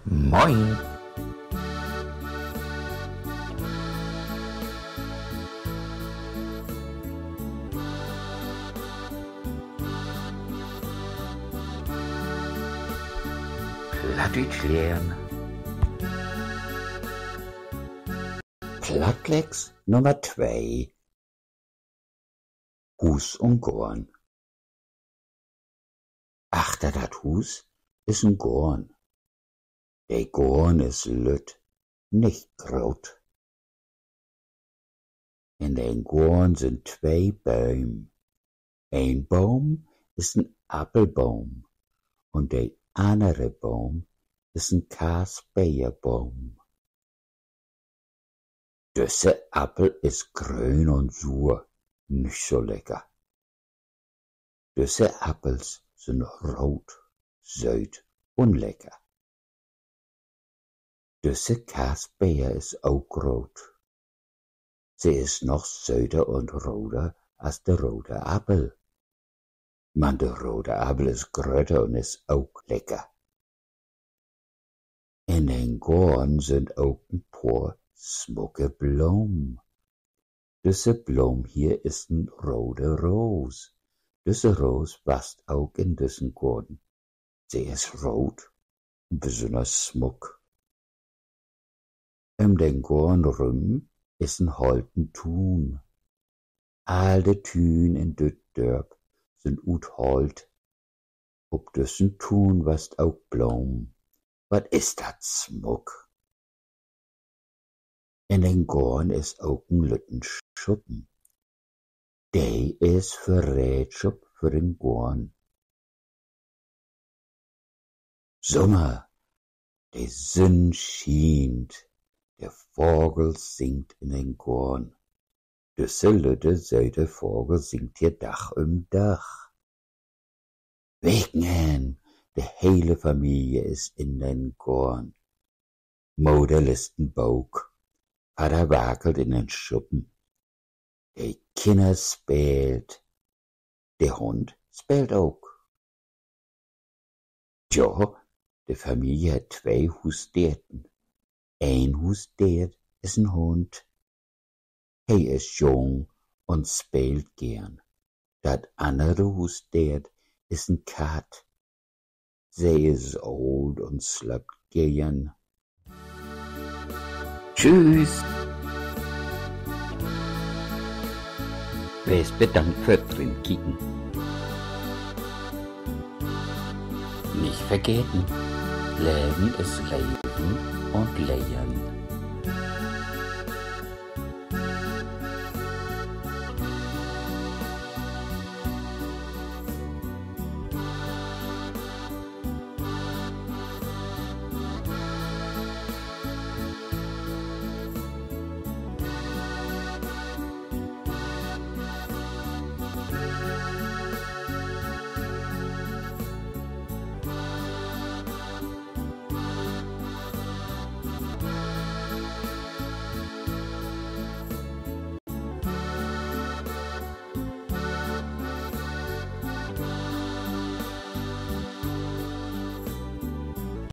Moin! Plattdeutsch lernen. Plattlex Nummer 2. Hus und Gorn. Achter dat Hus is een Gorn. De Gorn is lütt, nicht groot. In den Gorn sind 2 Bäume. Ein Baum ist ein Apfelbaum und der andere Baum ist ein Kaspeierbaum. Düsse Apfel ist grün und sur, nicht so lecker. Düsse Appels sind rot, süß und lecker. Düsse Kaspeer ist auch rot. Sie ist noch süßer und roter als der rote Apfel. Man, der rote Apfel ist größer und ist auch lecker. In den Gorn sind auch ein paar smukke Blumen. Diese Blum hier ist ein rote Ros. Diese Ros passt auch in diesen Gorn. Sie ist rot und besonders smuck. Den Gorn rum ist ein holten Thun. Alle Thün in dit Dörp sind ut holt. Ob diesen Thun wast auch Blum. Wat ist dat smuck? In den Gorn ist auch ein lütten Schuppen. Der ist für Rätschub für den Gorn. Sommer, die Sonne schient, der Vogel singt in den Gorn. Düsse lütte süße Vogel singt hier Dach um Dach. Wegen, die hele Familie ist in den Gorn. Mutter lässt den Bauch, Vater wackelt in den Schuppen. Die Kinder spielt, der Hund spielt auch. Tja, die Familie hat 2 Husstierten. Ein Husstiert ist ein Hund. Er ist jung und spielt gern. Dat andere Husstiert ist ein Kat. Sie ist alt und slappt gern. Tschüss! Wees bedankt für drin kicken. Nicht vergessen, Leben ist Leben und Lehren.